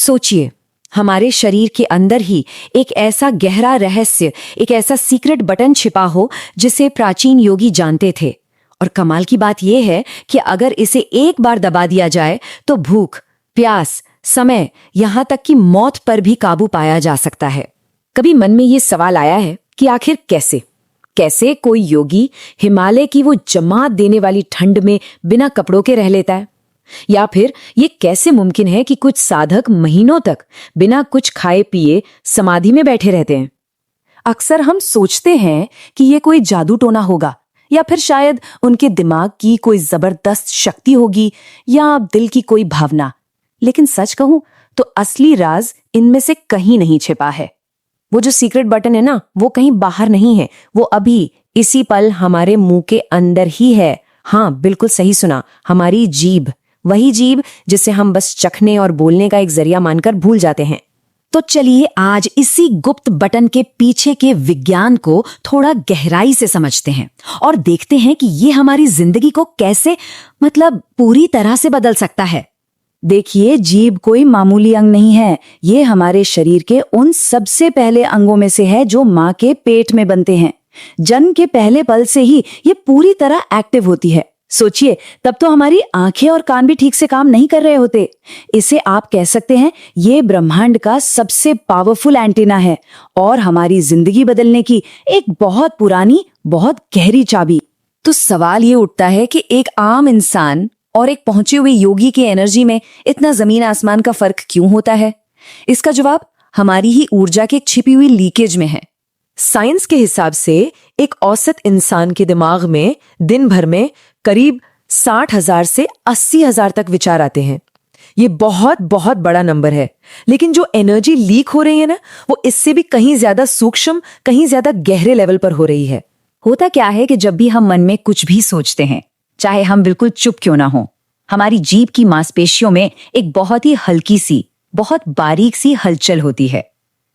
सोचिए, हमारे शरीर के अंदर ही एक ऐसा गहरा रहस्य, एक ऐसा सीक्रेट बटन छिपा हो जिसे प्राचीन योगी जानते थे। और कमाल की बात यह है कि अगर इसे एक बार दबा दिया जाए तो भूख, प्यास, समय, यहां तक कि मौत पर भी काबू पाया जा सकता है। कभी मन में ये सवाल आया है कि आखिर कैसे कोई योगी हिमालय की वो जमात देने वाली ठंड में बिना कपड़ों के रह लेता है? या फिर ये कैसे मुमकिन है कि कुछ साधक महीनों तक बिना कुछ खाए पिए समाधि में बैठे रहते हैं? अक्सर हम सोचते हैं कि ये कोई जादू टोना होगा, या फिर शायद उनके दिमाग की कोई जबरदस्त शक्ति होगी, या दिल की कोई भावना। लेकिन सच कहूं तो असली राज इनमें से कहीं नहीं छिपा है। वो जो सीक्रेट बटन है ना, वो कहीं बाहर नहीं है, वो अभी इसी पल हमारे मुंह के अंदर ही है। हाँ, बिल्कुल सही सुना, हमारी जीभ। वही जीभ जिसे हम बस चखने और बोलने का एक जरिया मानकर भूल जाते हैं। तो चलिए आज इसी गुप्त बटन के पीछे के विज्ञान को थोड़ा गहराई से समझते हैं और देखते हैं कि ये हमारी जिंदगी को कैसे, पूरी तरह से बदल सकता है। देखिए, जीभ कोई मामूली अंग नहीं है। ये हमारे शरीर के उन सबसे पहले अंगों में से है जो माँ के पेट में बनते हैं। जन्म के पहले पल से ही ये पूरी तरह एक्टिव होती है। सोचिए, तब तो हमारी आंखें और कान भी ठीक से काम नहीं कर रहे होते। इसे आप कह सकते हैं ये ब्रह्मांड का सबसे पावरफुल एंटीना है और हमारी जिंदगी बदलने की एक बहुत पुरानी, बहुत गहरी चाबी। तो सवाल ये उठता है कि एक आम इंसान और एक पहुंचे हुए योगी की एनर्जी में इतना जमीन आसमान का फर्क क्यों होता है? इसका जवाब हमारी ही ऊर्जा की एक छिपी हुई लीकेज में है। साइंस के हिसाब से एक औसत इंसान के दिमाग में दिन भर में करीब 60,000 से 80,000 तक विचार आते हैं। ये बहुत बहुत बड़ा नंबर है। लेकिन जो एनर्जी लीक हो रही है ना, वो इससे भी कहीं ज्यादा सूक्ष्म, कहीं ज्यादा गहरे लेवल पर हो रही है। होता क्या है कि जब भी हम मन में कुछ भी सोचते हैं, चाहे हम बिल्कुल चुप क्यों ना हो, हमारी जीभ की मांसपेशियों में एक बहुत ही हल्की सी, बहुत बारीक सी हलचल होती है।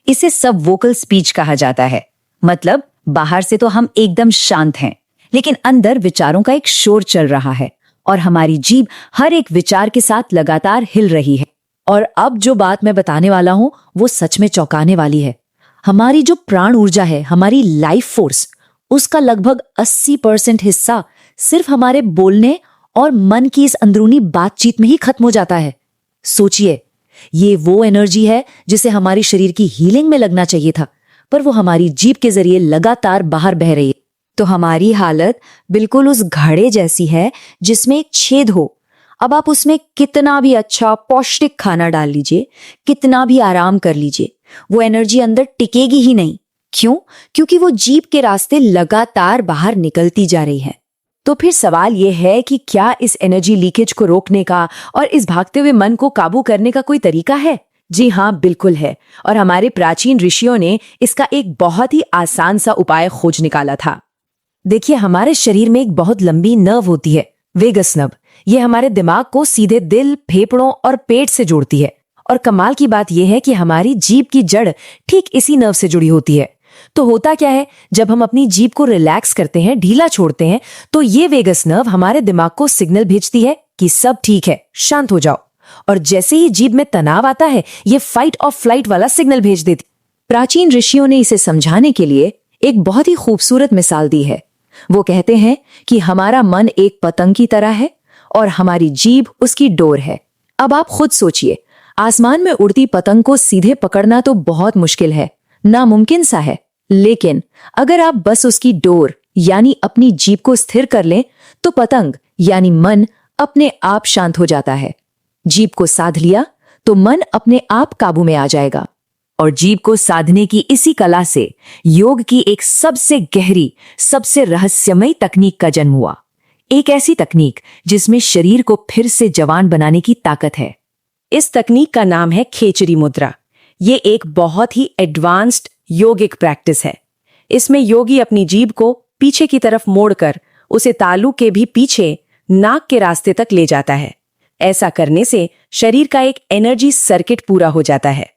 इसे सब वोकल स्पीच कहा जाता है। मतलब बाहर से तो हम एकदम शांत हैं, लेकिन अंदर विचारों का एक शोर चल रहा है और हमारी जीभ हर एक विचार के साथ लगातार हिल रही है। और अब जो बात मैं बताने वाला हूं वो सच में चौंकाने वाली है। हमारी जो प्राण ऊर्जा है, हमारी लाइफ फोर्स, उसका लगभग 80% हिस्सा सिर्फ हमारे बोलने और मन की इस अंदरूनी बातचीत में ही खत्म हो जाता है। सोचिए, ये वो एनर्जी है जिसे हमारी शरीर की हीलिंग में लगना चाहिए था, पर वो हमारी जीभ के जरिए लगातार बाहर बह रही है। तो हमारी हालत बिल्कुल उस घड़े जैसी है जिसमें एक छेद हो। अब आप उसमें कितना भी अच्छा पौष्टिक खाना डाल लीजिए, कितना भी आराम कर लीजिए, वो एनर्जी अंदर टिकेगी ही नहीं। क्यों? क्योंकि वो जीभ के रास्ते लगातार बाहर निकलती जा रही है। तो फिर सवाल ये है कि क्या इस एनर्जी लीकेज को रोकने का और इस भागते हुए मन को काबू करने का कोई तरीका है? जी हाँ, बिल्कुल है। और हमारे प्राचीन ऋषियों ने इसका एक बहुत ही आसान सा उपाय खोज निकाला था। देखिए, हमारे शरीर में एक बहुत लंबी नर्व होती है, वेगस नर्व। ये हमारे दिमाग को सीधे दिल, फेफड़ों और पेट से जोड़ती है। और कमाल की बात यह है कि हमारी जीभ की जड़ ठीक इसी नर्व से जुड़ी होती है। तो होता क्या है, जब हम अपनी जीभ को रिलैक्स करते हैं, ढीला छोड़ते हैं, तो ये वेगस नर्व हमारे दिमाग को सिग्नल भेजती है कि सब ठीक है, शांत हो जाओ। और जैसे ही जीभ में तनाव आता है, ये फाइट और फ्लाइट वाला सिग्नल भेज देती। प्राचीन ऋषियों ने इसे समझाने के लिए एक बहुत ही खूबसूरत मिसाल दी है। वो कहते हैं कि हमारा मन एक पतंग की तरह है और हमारी जीभ उसकी डोर है। अब आप खुद सोचिए, आसमान में उड़ती पतंग को सीधे पकड़ना तो बहुत मुश्किल है, नामुमकिन सा है। लेकिन अगर आप बस उसकी डोर यानी अपनी जीभ को स्थिर कर लें, तो पतंग यानी मन अपने आप शांत हो जाता है। जीभ को साध लिया तो मन अपने आप काबू में आ जाएगा। और जीभ को साधने की इसी कला से योग की एक सबसे गहरी, सबसे रहस्यमयी तकनीक का जन्म हुआ। एक ऐसी तकनीक जिसमें शरीर को फिर से जवान बनाने की ताकत है। इस तकनीक का नाम है खेचरी मुद्रा। ये एक बहुत ही एडवांस्ड योगिक प्रैक्टिस है। इसमें योगी अपनी जीभ को पीछे की तरफ मोड़कर उसे तालू के भी पीछे नाक के रास्ते तक ले जाता है। ऐसा करने से शरीर का एक एनर्जी सर्किट पूरा हो जाता है।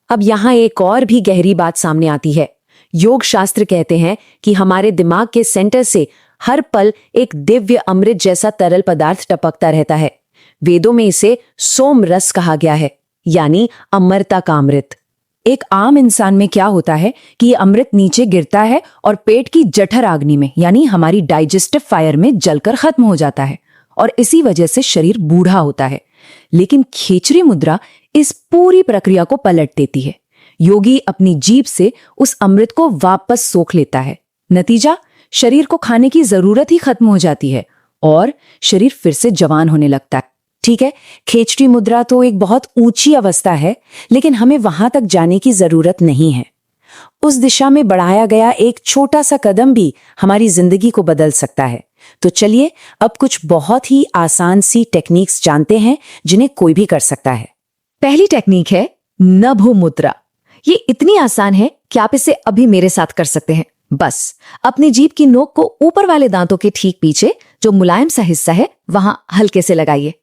अब यहाँ एक और भी गहरी बात सामने आती है। योग शास्त्र कहते हैं कि हमारे दिमाग के सेंटर से हर पल एक दिव्य अमृत जैसा तरल पदार्थ टपकता रहता है। वेदों में इसे सोम रस कहा गया है। यानी अमरता का अमृत। एक आम इंसान में क्या होता है कि ये अमृत नीचे गिरता है और पेट की जठर अग्नि में यानी हमारी डाइजेस्टिव फायर में जलकर खत्म हो जाता है और इसी वजह से शरीर बूढ़ा होता है। लेकिन खेचरी मुद्रा इस पूरी प्रक्रिया को पलट देती है। योगी अपनी जीभ से उस अमृत को वापस सोख लेता है। नतीजा, शरीर को खाने की जरूरत ही खत्म हो जाती है और शरीर फिर से जवान होने लगता है। ठीक है, खेचरी मुद्रा तो एक बहुत ऊंची अवस्था है, लेकिन हमें वहां तक जाने की जरूरत नहीं है। उस दिशा में बढ़ाया गया एक छोटा सा कदम भी हमारी जिंदगी को बदल सकता है। तो चलिए अब कुछ बहुत ही आसान सी टेक्निक्स जानते हैं जिन्हें कोई भी कर सकता है। पहली टेक्निक है नभो मुद्रा। ये इतनी आसान है कि आप इसे अभी मेरे साथ कर सकते हैं। बस अपनी जीभ की नोक को ऊपर वाले दांतों के ठीक पीछे जो मुलायम सा हिस्सा है वहां हल्के से लगाइए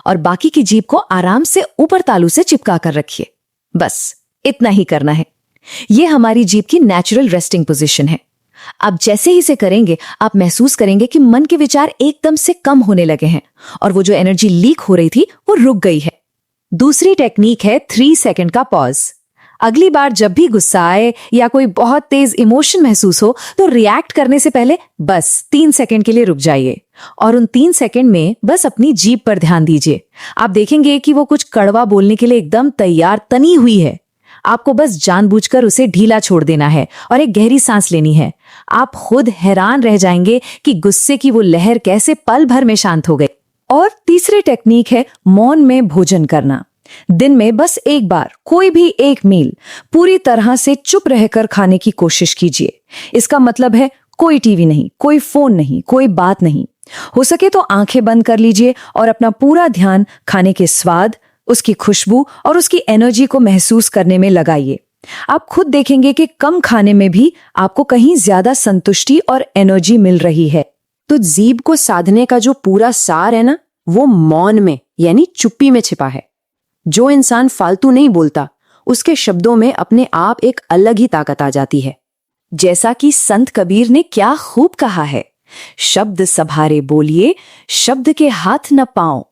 और बाकी की जीभ को आराम से ऊपर तालू से चिपका कर रखिए। बस इतना ही करना है। ये हमारी जीभ की नेचुरल रेस्टिंग पोजीशन है। आप जैसे ही इसे करेंगे आप महसूस करेंगे कि मन के विचार एकदम से कम होने लगे हैं और वो जो एनर्जी लीक हो रही थी वो रुक गई है। दूसरी टेक्निक है 3 सेकंड का पॉज। अगली बार जब भी गुस्सा आए या कोई बहुत तेज इमोशन महसूस हो तो रिएक्ट करने से पहले बस 3 सेकंड के लिए रुक जाइए और उन 3 सेकंड में बस अपनी जीभ पर ध्यान दीजिए। आप देखेंगे कि वो कुछ कड़वा बोलने के लिए एकदम तैयार तनी हुई है। आपको बस जानबूझकर उसे ढीला छोड़ देना है और एक गहरी सांस लेनी है। आप खुद हैरान रह जाएंगे कि गुस्से की वो लहर कैसे पल भर में शांत हो गई। और तीसरी टेक्निक है मौन में भोजन करना। दिन में बस एक बार कोई भी एक मील पूरी तरह से चुप रहकर खाने की कोशिश कीजिए। इसका मतलब है कोई टीवी नहीं, कोई फोन नहीं, कोई बात नहीं। हो सके तो आंखें बंद कर लीजिए और अपना पूरा ध्यान खाने के स्वाद, उसकी खुशबू और उसकी एनर्जी को महसूस करने में लगाइए। आप खुद देखेंगे कि कम खाने में भी आपको कहीं ज्यादा संतुष्टि और एनर्जी मिल रही है। तो जीभ को साधने का जो पूरा सार है ना, वो मौन में यानी चुप्पी में छिपा है। जो इंसान फालतू नहीं बोलता उसके शब्दों में अपने आप एक अलग ही ताकत आ जाती है। जैसा कि संत कबीर ने क्या खूब कहा है, शब्द सभारे बोलिए, शब्द के हाथ न पाओ,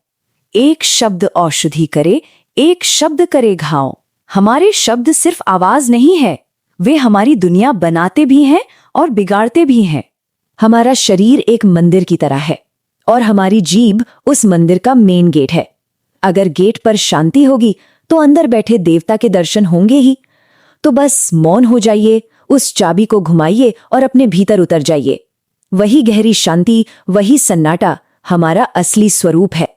एक शब्द औषधि करे, एक शब्द करे घाव। हमारे शब्द सिर्फ आवाज नहीं है, वे हमारी दुनिया बनाते भी हैं और बिगाड़ते भी हैं। हमारा शरीर एक मंदिर की तरह है और हमारी जीभ उस मंदिर का मेन गेट है। अगर गेट पर शांति होगी तो अंदर बैठे देवता के दर्शन होंगे ही। तो बस मौन हो जाइए, उस चाबी को घुमाइए और अपने भीतर उतर जाइए। वही गहरी शांति, वही सन्नाटा हमारा असली स्वरूप है।